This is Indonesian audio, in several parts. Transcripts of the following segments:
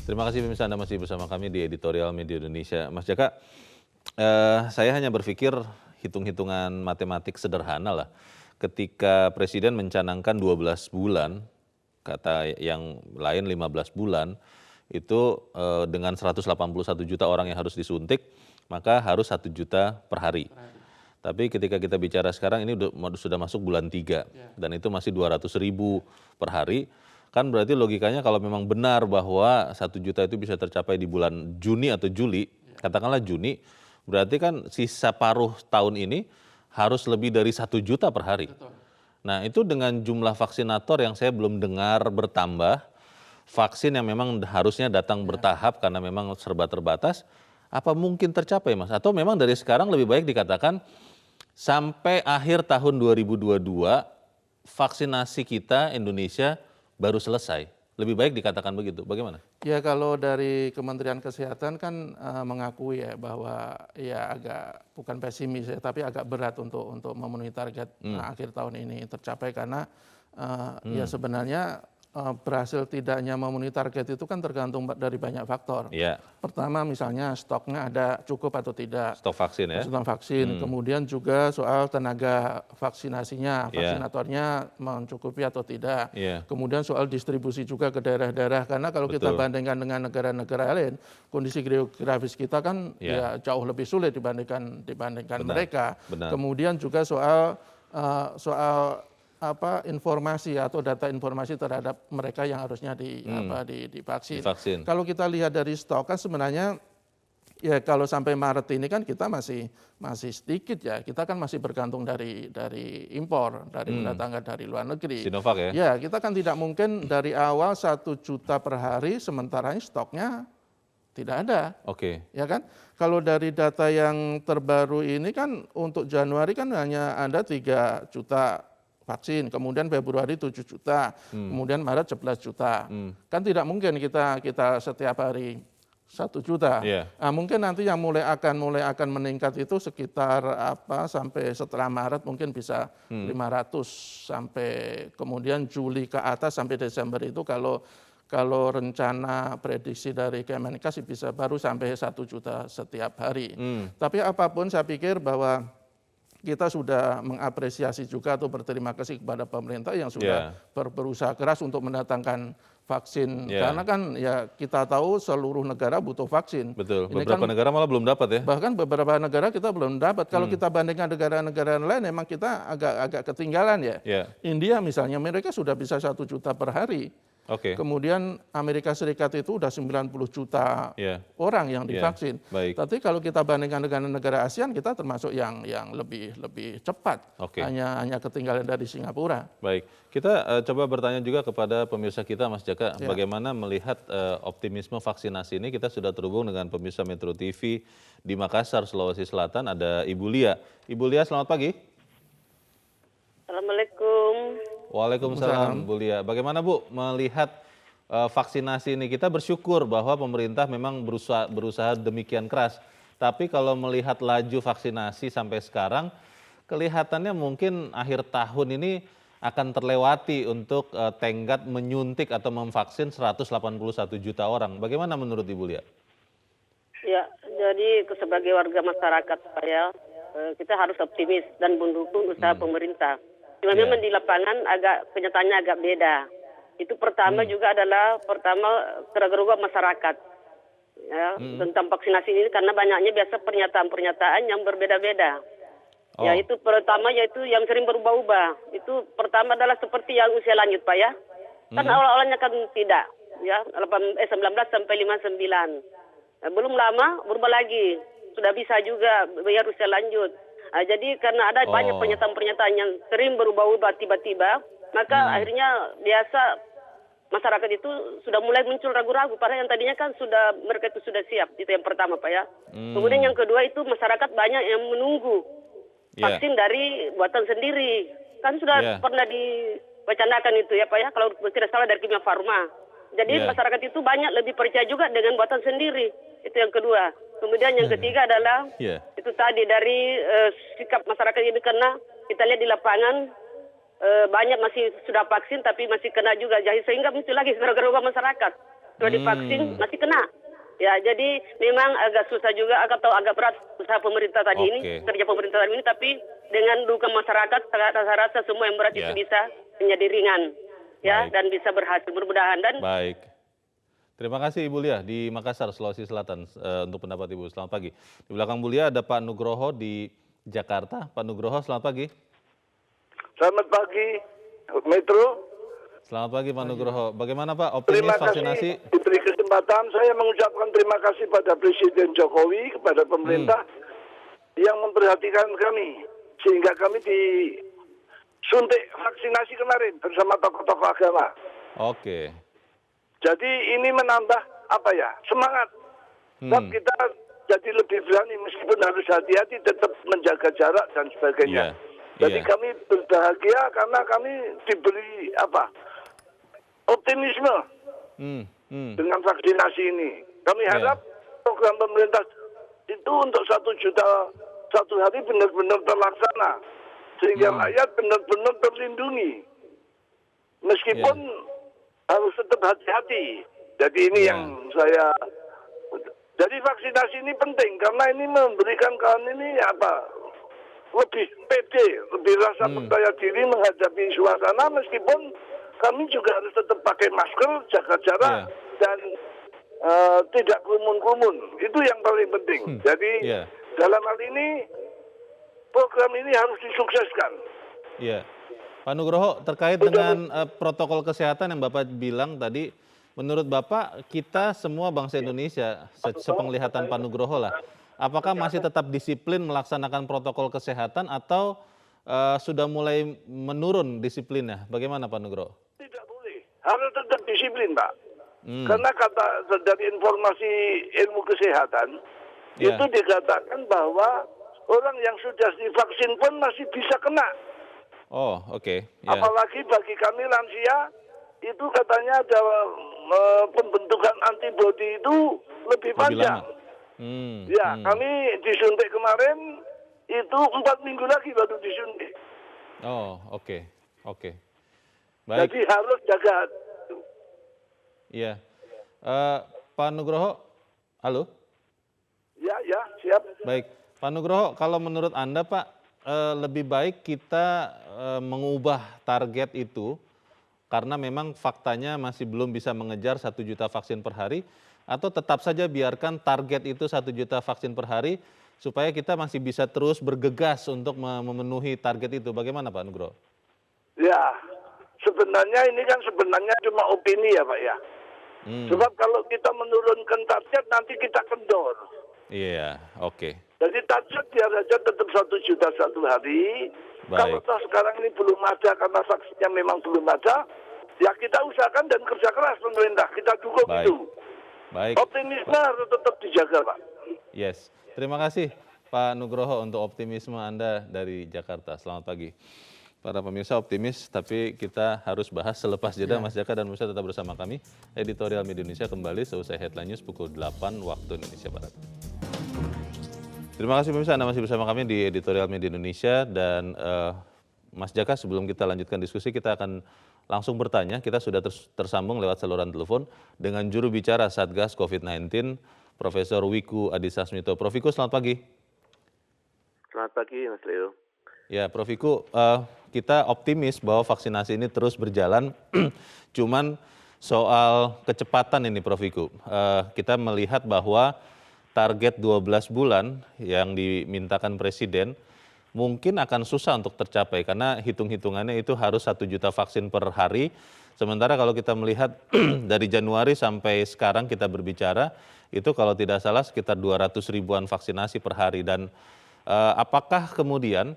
Terima kasih pemirsa, Anda masih bersama kami di Editorial Media Indonesia. Mas Jaka, saya hanya berpikir hitung-hitungan matematik sederhana lah. Ketika Presiden mencanangkan 12 bulan, kata yang lain 15 bulan, itu dengan 181 juta orang yang harus disuntik, maka harus 1 juta per hari. Tapi ketika kita bicara sekarang ini sudah masuk bulan 3 dan itu masih 200.000 per hari. Kan berarti logikanya kalau memang benar bahwa 1 juta itu bisa tercapai di bulan Juni atau Juli, katakanlah Juni, berarti kan sisa paruh tahun ini harus lebih dari 1 juta per hari. Nah itu dengan jumlah vaksinator yang saya belum dengar bertambah, vaksin yang memang harusnya datang bertahap karena memang serba terbatas, apa mungkin tercapai Mas? Atau memang dari sekarang lebih baik dikatakan sampai akhir tahun 2022 vaksinasi kita Indonesia baru selesai. Lebih baik dikatakan begitu. Bagaimana? Ya kalau dari Kementerian Kesehatan kan mengakui ya bahwa ya agak bukan pesimis ya, tapi agak berat untuk memenuhi target akhir tahun ini tercapai karena ya sebenarnya berhasil tidaknya memenuhi target itu kan tergantung dari banyak faktor. Ya. Pertama misalnya stoknya ada cukup atau tidak. Stok vaksin ya? Stok vaksin. Kemudian juga soal tenaga vaksinasinya, vaksinatornya mencukupi atau tidak. Kemudian soal distribusi juga ke daerah-daerah. Karena kalau kita bandingkan dengan negara-negara lain, kondisi geografis kita kan ya jauh lebih sulit dibandingkan mereka. Kemudian juga soal informasi atau data informasi terhadap mereka yang harusnya divaksin. Kalau kita lihat dari stok kan sebenarnya ya kalau sampai Maret ini kan kita masih sedikit ya. Kita kan masih bergantung dari impor, dari mendatangkan dari luar negeri. Sinovac ya? Ya, kita kan tidak mungkin dari awal 1 juta per hari sementara stoknya tidak ada. Oke. Ya kan? Kalau dari data yang terbaru ini kan untuk Januari kan hanya ada 3 juta vaksin, kemudian Februari 7 juta, kemudian Maret 11 juta. Kan tidak mungkin kita setiap hari 1 juta. Nah, mungkin nanti yang mulai akan meningkat itu sekitar sampai setelah Maret mungkin bisa 500 sampai kemudian Juli ke atas sampai Desember itu kalau rencana prediksi dari Kemenkes bisa baru sampai 1 juta setiap hari. Tapi apapun saya pikir bahwa kita sudah mengapresiasi juga atau berterima kasih kepada pemerintah yang sudah berusaha keras untuk mendatangkan vaksin. Karena kan ya kita tahu seluruh negara butuh vaksin. Betul, beberapa negara malah belum dapat ya? Bahkan beberapa negara kita belum dapat. Kalau kita bandingkan negara-negara lain memang kita agak ketinggalan ya. India misalnya mereka sudah bisa 1 juta per hari. Kemudian Amerika Serikat itu udah 90 juta orang yang divaksin. Tapi kalau kita bandingkan dengan negara ASEAN kita termasuk yang lebih cepat. Hanya ketinggalan dari Singapura. Baik, kita coba bertanya juga kepada pemirsa kita Mas Jaka, bagaimana melihat optimisme vaksinasi ini. Kita sudah terhubung dengan pemirsa Metro TV di Makassar, Sulawesi Selatan, ada Ibu Lia. Ibu Lia, selamat pagi. Assalamualaikum. Waalaikumsalam Bu Lia. Bagaimana Bu melihat vaksinasi ini? Kita bersyukur bahwa pemerintah memang berusaha demikian keras. Tapi kalau melihat laju vaksinasi sampai sekarang, kelihatannya mungkin akhir tahun ini akan terlewati untuk tenggat menyuntik atau memvaksin 181 juta orang. Bagaimana menurut Ibu Lia? Ya, jadi sebagai warga masyarakat kita harus optimis dan mendukung usaha pemerintah. Cuma memang di lapangan kenyataannya agak beda. Itu pertama juga adalah keraguan masyarakat tentang vaksinasi ini karena banyaknya biasa pernyataan-pernyataan yang berbeda-beda. Ya itu pertama yaitu yang sering berubah-ubah. Itu pertama adalah seperti yang usia lanjut Pak ya. Kan awal-awalnya kan tidak ya 19 sampai 59. Belum lama berubah lagi. Sudah bisa juga bayar usia lanjut. Jadi karena ada banyak pernyataan-pernyataan yang sering berubah-ubah tiba-tiba, maka akhirnya biasa masyarakat itu sudah mulai muncul ragu-ragu. Padahal yang tadinya kan mereka itu sudah siap. Itu yang pertama Pak ya. Kemudian yang kedua itu masyarakat banyak yang menunggu vaksin dari buatan sendiri. Kan sudah pernah diwacanakan itu ya Pak ya, kalau tidak salah dari Kimia Farma. Jadi masyarakat itu banyak lebih percaya juga dengan buatan sendiri. Itu yang kedua. Kemudian yang ketiga adalah itu tadi dari sikap masyarakat ini karena kita lihat di lapangan banyak masih sudah vaksin tapi masih kena juga. Jadi sehingga muncul lagi gara-gara masyarakat. Sudah divaksin masih kena. Ya, jadi memang agak susah juga, agak berat usaha pemerintah tadi ini, kerja pemerintah tadi ini, tapi dengan dukungan masyarakat, saya rasa semua yang berat itu bisa menjadi ringan, ya, dan bisa berhasil, mudah-mudahan. Dan Baik. Terima kasih Ibu Lia di Makassar, Sulawesi Selatan untuk pendapat Ibu. Selamat pagi. Di belakang Bu Lia ada Pak Nugroho di Jakarta. Pak Nugroho, selamat pagi. Selamat pagi, Metro. Selamat pagi Pak Nugroho. Bagaimana Pak Terima optimis vaksinasi? kasih diberi kesempatan. Saya mengucapkan terima kasih pada Presiden Jokowi, kepada pemerintah yang memperhatikan kami. Sehingga kami disuntik vaksinasi kemarin bersama tokoh-tokoh agama. Oke. Jadi ini menambah semangat. Dan kita jadi lebih berani meskipun harus hati-hati tetap menjaga jarak dan sebagainya. Jadi kami berbahagia karena kami diberi optimisme dengan vaksinasi ini. Kami harap program pemerintah itu untuk 1 juta satu hari benar-benar terlaksana. Sehingga rakyat benar-benar terlindungi. Meskipun harus tetap hati-hati. Jadi ini yang saya... Jadi vaksinasi ini penting karena ini memberikan kami ini lebih pede, lebih rasa percaya diri menghadapi suasana meskipun kami juga harus tetap pakai masker, jaga jarak dan tidak kerumun-kerumun. Itu yang paling penting. Jadi dalam hal ini program ini harus disukseskan. Iya. Pak Nugroho, terkait dengan protokol kesehatan yang Bapak bilang tadi, menurut Bapak kita semua bangsa Indonesia, sepenglihatan Pak Nugroho lah, apakah masih tetap disiplin melaksanakan protokol kesehatan atau sudah mulai menurun disiplinnya? Bagaimana Pak Nugroho? Tidak boleh, harus tetap disiplin Pak. Karena dari informasi ilmu kesehatan, itu dikatakan bahwa orang yang sudah divaksin pun masih bisa kena. Oh, oke. Apalagi bagi kami lansia, itu katanya ada pembentukan antibodi itu lebih panjang. Kami disuntik kemarin, itu 4 minggu lagi baru disuntik. Oh, oke. Baik. Jadi harus jaga. Iya. Pak Nugroho, halo? Ya, siap. Baik. Pak Nugroho, kalau menurut Anda Pak, lebih baik kita mengubah target itu karena memang faktanya masih belum bisa mengejar 1 juta vaksin per hari, atau tetap saja biarkan target itu 1 juta vaksin per hari supaya kita masih bisa terus bergegas untuk memenuhi target itu. Bagaimana Pak Nugroho? Ya, sebenarnya ini kan cuma opini ya Pak ya. Sebab kalau kita menurunkan target nanti kita kendor. Iya, oke. Jadi target biar saja tetap 1 juta satu hari. Kalau toh sekarang ini belum ada karena vaksinnya memang belum ada, ya kita usahakan dan kerja keras pemerintah. Kita dukung itu. Baik. Optimisme harus tetap dijaga Pak. Yes, terima kasih Pak Nugroho untuk optimisme Anda dari Jakarta. Selamat pagi. Para pemirsa optimis, tapi kita harus bahas selepas jeda. Mas Jaka dan Musa tetap bersama kami. Editorial Media Indonesia kembali seusai Headline News pukul 8 waktu Indonesia Barat. Terima kasih pemirsa, Anda masih bersama kami di Editorial Media Indonesia. Dan Mas Jaka, sebelum kita lanjutkan diskusi, kita akan langsung bertanya. Kita sudah tersambung lewat saluran telepon dengan juru bicara Satgas COVID-19, Profesor Wiku Adhisa Smito. Prof. Wiku, selamat pagi. Selamat pagi, Mas Leo. Ya, Prof. Wiku, kita optimis bahwa vaksinasi ini terus berjalan. Cuman soal kecepatan ini, Prof. Wiku. Kita melihat bahwa target 12 bulan yang dimintakan Presiden mungkin akan susah untuk tercapai karena hitung-hitungannya itu harus 1 juta vaksin per hari. Sementara kalau kita melihat dari Januari sampai sekarang kita berbicara, itu kalau tidak salah sekitar 200 ribuan vaksinasi per hari. Dan apakah kemudian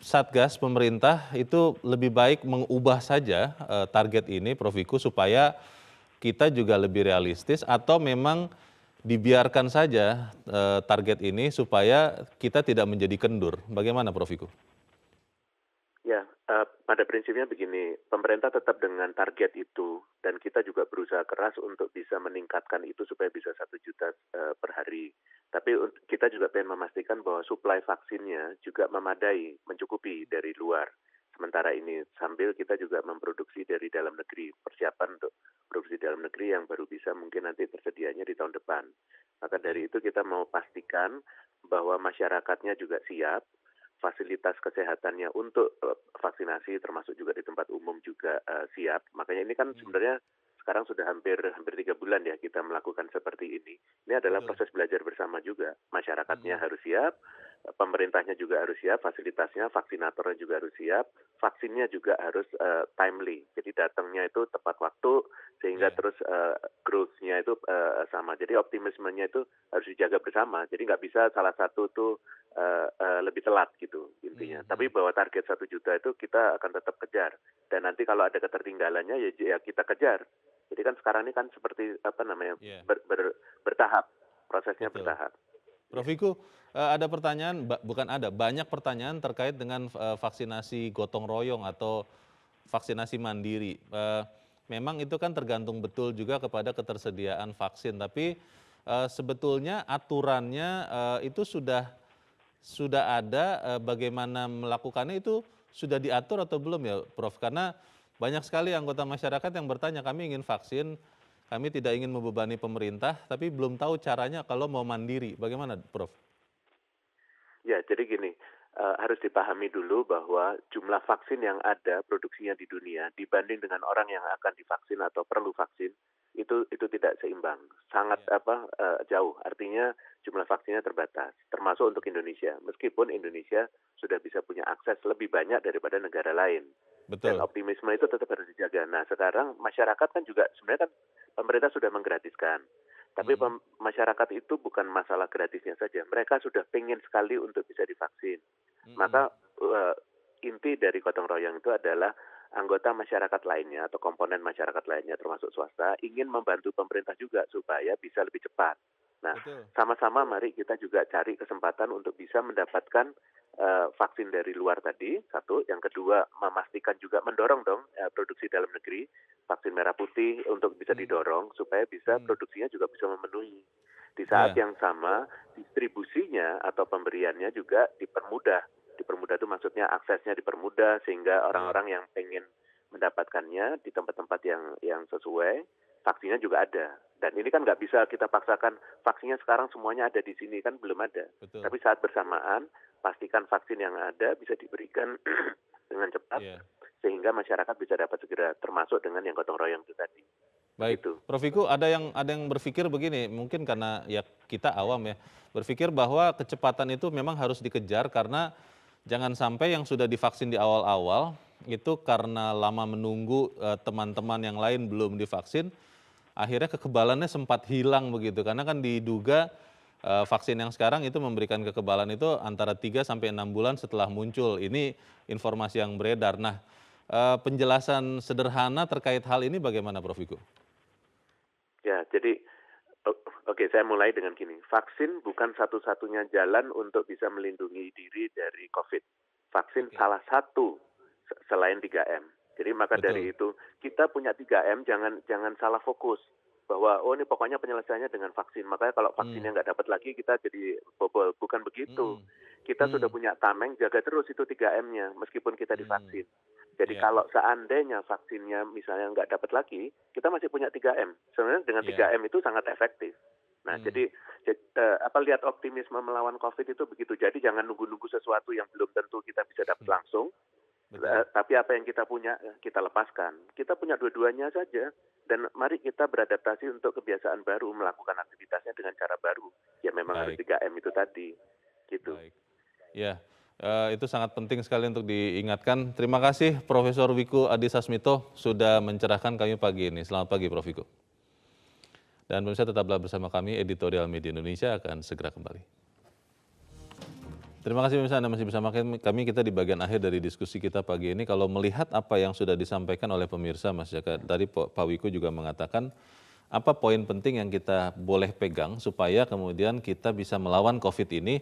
Satgas pemerintah itu lebih baik mengubah saja target ini, Prof. Wiku, supaya kita juga lebih realistis, atau memang dibiarkan saja target ini supaya kita tidak menjadi kendur? Bagaimana Prof. Wiku? Ya, pada prinsipnya begini, pemerintah tetap dengan target itu dan kita juga berusaha keras untuk bisa meningkatkan itu supaya bisa 1 juta per hari. Tapi kita juga ingin memastikan bahwa suplai vaksinnya juga memadai, mencukupi dari luar. sementara ini, sambil kita juga memproduksi dari dalam negeri, persiapan untuk produksi dalam negeri yang baru bisa mungkin nanti tersedianya di tahun depan. Maka dari itu kita mau pastikan bahwa masyarakatnya juga siap, fasilitas kesehatannya untuk vaksinasi termasuk juga di tempat umum juga siap. Makanya ini kan sebenarnya sekarang sudah hampir 3 bulan ya kita melakukan seperti ini. Ini adalah proses belajar bersama juga. Masyarakatnya harus siap, pemerintahnya juga harus siap, fasilitasnya, vaksinatornya juga harus siap, vaksinnya juga harus timely. Jadi datangnya itu tepat waktu sehingga terus growth-nya itu sama. Jadi optimismenya itu harus dijaga bersama. Jadi nggak bisa salah satu tuh lebih telat gitu intinya. Tapi bahwa target 1 juta itu kita akan tetap kejar. Dan nanti kalau ada ketertinggalannya ya kita kejar. Jadi kan sekarang ini kan seperti bertahap, prosesnya bertahap. Prof. Wiku, ada pertanyaan, banyak pertanyaan terkait dengan vaksinasi gotong royong atau vaksinasi mandiri. Memang itu kan tergantung betul juga kepada ketersediaan vaksin, tapi sebetulnya aturannya itu sudah ada, bagaimana melakukannya itu sudah diatur atau belum ya Prof? Karena banyak sekali anggota masyarakat yang bertanya, kami ingin vaksin, kami tidak ingin membebani pemerintah, tapi belum tahu caranya kalau mau mandiri. Bagaimana Prof? Ya, jadi gini, harus dipahami dulu bahwa jumlah vaksin yang ada produksinya di dunia dibanding dengan orang yang akan divaksin atau perlu vaksin, itu tidak seimbang, sangat jauh. Artinya jumlah vaksinnya terbatas, termasuk untuk Indonesia. Meskipun Indonesia sudah bisa punya akses lebih banyak daripada negara lain. Betul. Dan optimisme itu tetap harus dijaga. Nah, sekarang masyarakat kan juga sebenarnya kan pemerintah sudah menggratiskan. Tapi masyarakat itu bukan masalah gratisnya saja. Mereka sudah pengen sekali untuk bisa divaksin. Maka inti dari gotong royong itu adalah anggota masyarakat lainnya atau komponen masyarakat lainnya termasuk swasta ingin membantu pemerintah juga supaya bisa lebih cepat. Nah, sama-sama mari kita juga cari kesempatan untuk bisa mendapatkan vaksin dari luar tadi, satu. Yang kedua, memastikan juga mendorong dong produksi dalam negeri, vaksin merah putih untuk bisa didorong supaya bisa produksinya juga bisa memenuhi. Di saat yang sama, distribusinya atau pemberiannya juga dipermudah. Dipermudah itu maksudnya aksesnya dipermudah sehingga orang-orang yang pengen mendapatkannya di tempat-tempat yang sesuai, vaksinnya juga ada. Dan ini kan nggak bisa kita paksakan vaksinnya sekarang semuanya ada di sini, kan belum ada. Betul. Tapi saat bersamaan, pastikan vaksin yang ada bisa diberikan dengan cepat sehingga masyarakat bisa dapat segera, termasuk dengan yang gotong royong itu tadi. Baik, Gitu. Prof. Wiku, ada yang berpikir begini, mungkin karena ya kita awam ya, berpikir bahwa kecepatan itu memang harus dikejar karena jangan sampai yang sudah divaksin di awal-awal itu karena lama menunggu teman-teman yang lain belum divaksin, akhirnya kekebalannya sempat hilang begitu. Karena kan diduga vaksin yang sekarang itu memberikan kekebalan itu antara 3 sampai 6 bulan setelah muncul. Ini informasi yang beredar. Nah, penjelasan sederhana terkait hal ini bagaimana Prof. Wiku? Ya, jadi oke, saya mulai dengan gini. Vaksin bukan satu-satunya jalan untuk bisa melindungi diri dari COVID. Vaksin salah satu selain 3M. Jadi maka dari itu kita punya 3M, jangan salah fokus bahwa ini pokoknya penyelesaiannya dengan vaksin. Makanya kalau vaksinnya nggak dapat lagi kita jadi bobol. Bukan begitu. Kita sudah punya tameng, jaga terus itu 3M-nya meskipun kita divaksin. Jadi kalau seandainya vaksinnya misalnya nggak dapat lagi, kita masih punya 3M. Sebenarnya dengan 3M itu sangat efektif. Nah, jadi lihat optimisme melawan COVID itu begitu. Jadi jangan nunggu-nunggu sesuatu yang belum tentu kita bisa dapat langsung. Tapi apa yang kita punya, kita lepaskan. Kita punya dua-duanya saja. Dan mari kita beradaptasi untuk kebiasaan baru, melakukan aktivitasnya dengan cara baru. Ya memang harus 3M itu tadi. Gitu. Baik. Ya. Itu sangat penting sekali untuk diingatkan. Terima kasih Profesor Wiku Adhisasmito sudah mencerahkan kami pagi ini. Selamat pagi Prof. Wiku. Dan pemirsa tetaplah bersama kami, Editorial Media Indonesia akan segera kembali. Terima kasih pemirsa Anda masih bersama kami, kita di bagian akhir dari diskusi kita pagi ini. Kalau melihat apa yang sudah disampaikan oleh pemirsa Mas Jaka, tadi Pak Wiku juga mengatakan apa poin penting yang kita boleh pegang supaya kemudian kita bisa melawan COVID ini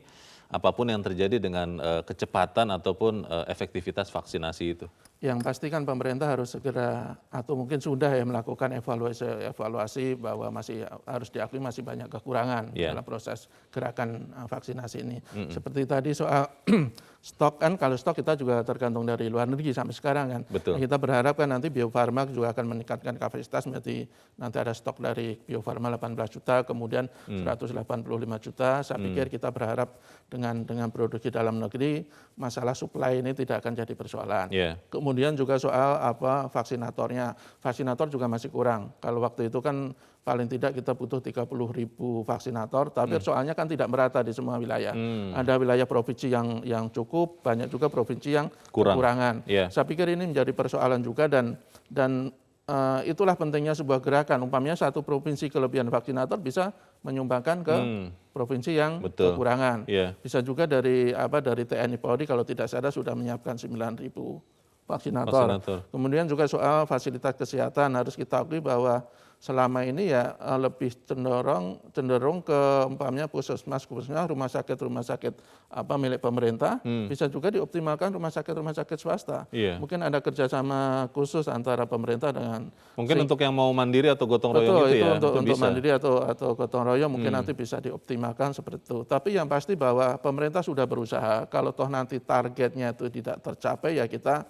apapun yang terjadi dengan kecepatan ataupun efektivitas vaksinasi itu. yang pasti kan pemerintah harus segera atau mungkin sudah ya melakukan evaluasi bahwa masih harus diakui masih banyak kekurangan dalam proses gerakan vaksinasi ini. Seperti tadi soal stok kan, kalau stok kita juga tergantung dari luar negeri sampai sekarang kan. Betul. Kita berharap kan nanti Bio Farma juga akan meningkatkan kapasitas, berarti nanti ada stok dari Bio Farma 18 juta, kemudian 185 juta. Saya pikir kita berharap dengan produksi dalam negeri masalah supply ini tidak akan jadi persoalan. Kemudian juga soal vaksinatornya. Vaksinator juga masih kurang. Kalau waktu itu kan paling tidak kita butuh 30.000 vaksinator, tapi soalnya kan tidak merata di semua wilayah. Ada wilayah provinsi yang cukup, banyak juga provinsi yang kekurangan. Saya pikir ini menjadi persoalan juga dan itulah pentingnya sebuah gerakan. Umpamanya satu provinsi kelebihan vaksinator bisa menyumbangkan ke provinsi yang kekurangan. Bisa juga dari TNI Polri kalau tidak salah sudah menyiapkan 9.000 vaksinator. Kemudian juga soal fasilitas kesehatan harus kita akui bahwa selama ini ya lebih cenderung ke umpamanya puskesmas, rumah sakit milik pemerintah, bisa juga dioptimalkan rumah sakit swasta. Mungkin ada kerjasama khusus antara pemerintah dengan mungkin untuk yang mau mandiri atau gotong royong itu ya. untuk mandiri atau gotong royong mungkin nanti bisa dioptimalkan seperti itu. Tapi yang pasti bahwa pemerintah sudah berusaha. Kalau toh nanti targetnya itu tidak tercapai ya kita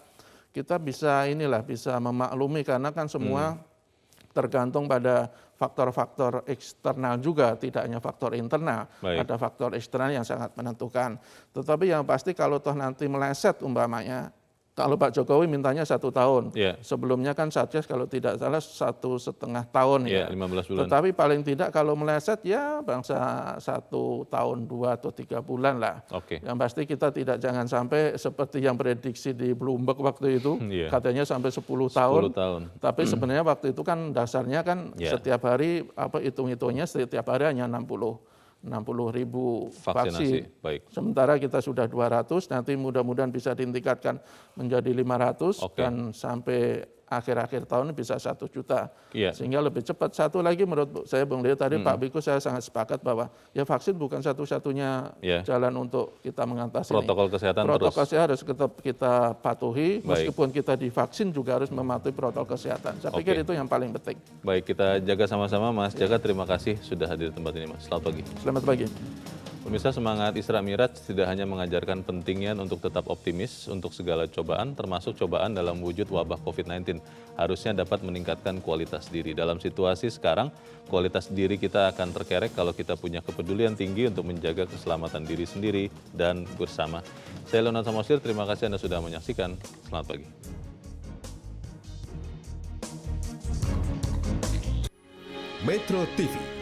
bisa bisa memaklumi karena kan semua tergantung pada faktor-faktor eksternal juga, tidak hanya faktor internal. Ada faktor eksternal yang sangat menentukan. Tetapi yang pasti kalau toh nanti meleset umpamanya, kalau Pak Jokowi mintanya 1 tahun, sebelumnya kan Satgas kalau tidak salah 1,5 tahun 15 bulan. Tetapi paling tidak kalau meleset ya bangsa 1 tahun, 2 atau 3 bulan lah. Yang pasti kita jangan sampai seperti yang prediksi di Bloomberg waktu itu, katanya sampai 10 tahun. Tapi sebenarnya waktu itu kan dasarnya kan setiap hari hitung-hitungnya setiap hari hanya 60.000 vaksin. Sementara kita sudah 200, nanti mudah-mudahan bisa ditingkatkan menjadi 500 dan sampai akhir-akhir tahun bisa 1 juta. Sehingga lebih cepat. Satu lagi menurut saya Bung Leo tadi Pak Biku saya sangat sepakat bahwa ya vaksin bukan satu-satunya jalan untuk kita mengatasi protokol kesehatan harus tetap kita patuhi. Meskipun kita divaksin juga harus mematuhi protokol kesehatan. Saya pikir itu yang paling penting. Baik, kita jaga sama-sama Mas Jaka. Terima kasih sudah hadir di tempat ini Mas. Selamat pagi. Selamat pagi. Pemirsa, semangat Isra Miraj tidak hanya mengajarkan pentingnya untuk tetap optimis untuk segala cobaan, termasuk cobaan dalam wujud wabah COVID-19, harusnya dapat meningkatkan kualitas diri. Dalam situasi sekarang, kualitas diri kita akan terkerek kalau kita punya kepedulian tinggi untuk menjaga keselamatan diri sendiri dan bersama. Saya Leonard Samosir, terima kasih Anda sudah menyaksikan. Selamat pagi. Metro TV.